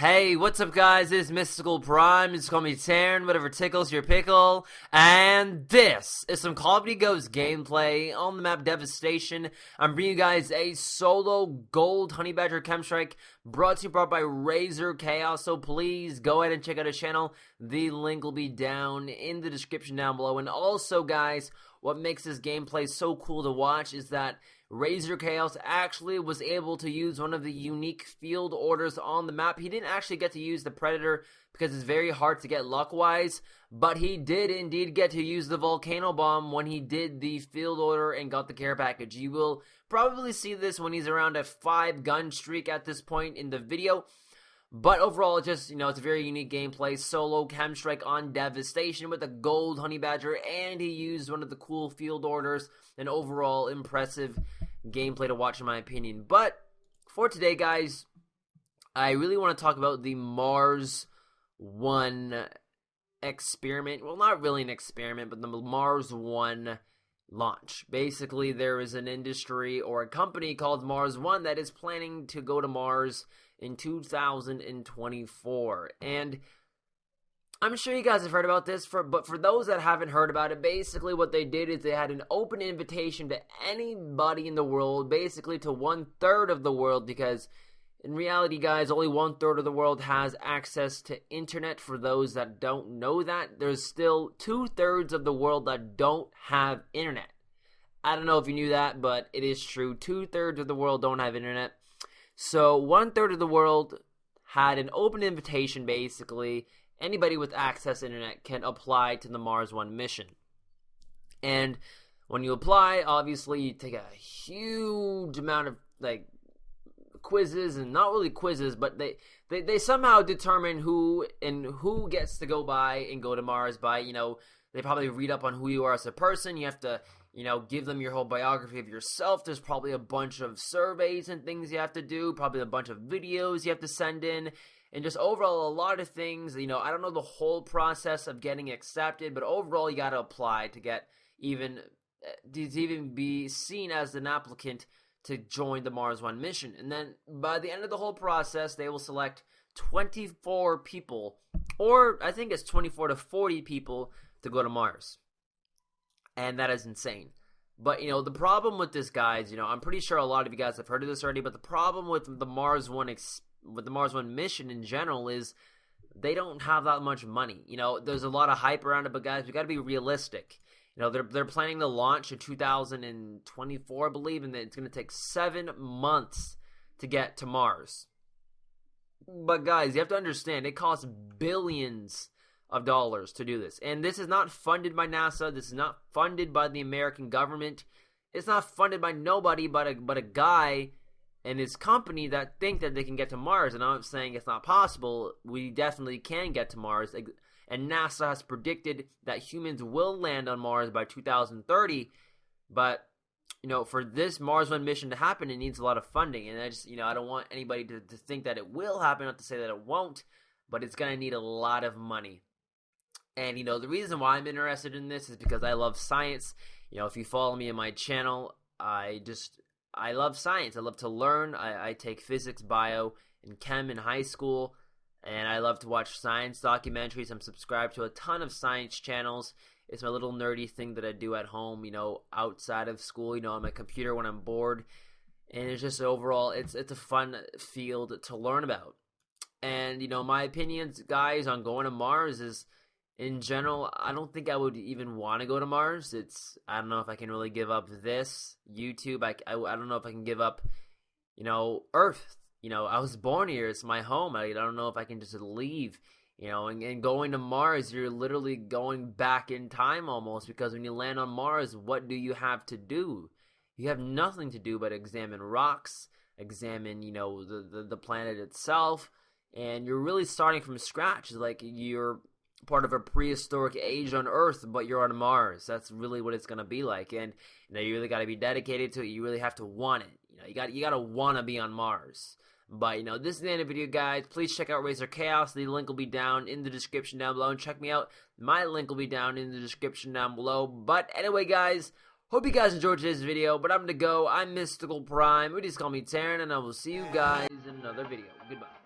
Hey, what's up guys, it's Mystical Prime, just call me Taryn, whatever tickles your pickle, and this is some Call of Duty Ghosts gameplay on the map Devastation. I'm bringing you guys a solo gold Honey Badger Chem Strike, brought by RzoR Chaos, so please go ahead and check out his channel. The link will be down in the description down below. And also guys, what makes this gameplay so cool to watch is that RzoR Chaos actually was able to use one of the unique field orders on the map. He didn't actually get to use the Predator because it's very hard to get luck-wise, but he did indeed get to use the Volcano bomb when he did the field order and got the care package. You will probably see this when he's around a 5-gun streak at this point in the video. But overall, it's just, it's a very unique gameplay. Solo Chem Strike on Devastation with a gold Honey Badger, and he used one of the cool field orders. An overall impressive gameplay to watch in my opinion. But for today, guys, I really want to talk about the Mars 1 experiment. Well, not really an experiment, but the Mars 1 launch. Basically, there is an industry or a company called Mars 1 that is planning to go to Mars in 2024, and I'm sure you guys have heard about this, but for those that haven't heard about it, basically what they did is they had an open invitation to anybody in the world, basically to 1/3 of the world, because in reality, guys, only 1/3 of the world has access to internet. For those that don't know that, there's still 2/3 of the world that don't have internet. I don't know if you knew that, but it is true. 2/3 of the world don't have internet. So 1/3 of the world had an open invitation, basically. Anybody with access to internet can apply to the Mars 1 mission. And when you apply, obviously you take a huge amount of quizzes, and not really quizzes, but they somehow determine who gets to go by and go to Mars by, they probably read up on who you are as a person. You have to, give them your whole biography of yourself. There's probably a bunch of surveys and things you have to do, probably a bunch of videos you have to send in, and just overall a lot of things. I don't know the whole process of getting accepted, but overall you got to apply to get even be seen as an applicant to join the Mars 1 mission. And then by the end of the whole process, they will select 24 people, or I think it's 24 to 40 people to go to Mars. And that is insane. But, the problem with this, guys, I'm pretty sure a lot of you guys have heard of this already, but the problem with the Mars 1 mission in general is they don't have that much money. There's a lot of hype around it, but guys, we got to be realistic. They're planning to launch in 2024, I believe, and it's going to take 7 months to get to Mars. But guys, you have to understand, it costs billions of dollars to do this. And this is not funded by NASA. This is not funded by the American government. It's not funded by nobody but a guy and his company that think that they can get to Mars. And I'm not saying it's not possible. We definitely can get to Mars. And NASA has predicted that humans will land on Mars by 2030. But, for this Mars 1 mission to happen, it needs a lot of funding. And I just, I don't want anybody to think that it will happen, not to say that it won't. But it's going to need a lot of money. And, the reason why I'm interested in this is because I love science. If you follow me on my channel, I love science. I love to learn. I take physics, bio, and chem in high school. And I love to watch science documentaries. I'm subscribed to a ton of science channels. It's my little nerdy thing that I do at home, outside of school, on my computer when I'm bored. And it's just overall, it's a fun field to learn about. And, my opinions, guys, on going to Mars is, in general, I don't think I would even want to go to Mars. I don't know if I can really give up this, YouTube. I don't know if I can give up, Earth. I was born here. It's my home. I don't know if I can just leave, and going to Mars, you're literally going back in time almost, because when you land on Mars, what do you have to do? You have nothing to do but examine rocks, examine, the planet itself, and you're really starting from scratch. It's like you're part of a prehistoric age on Earth, but you're on Mars. That's really what it's going to be like. And you really got to be dedicated to it. You really have to want it. You got to want to be on Mars. But this is the end of the video, guys. Please check out RzoR Chaos. The link will be down in the description down below, and check me out. My link will be down in the description down below. But anyway, guys, hope you guys enjoyed today's video. But I'm gonna go. I'm Mystical Prime. You just call me Taryn, and I will see you guys in another video. Goodbye.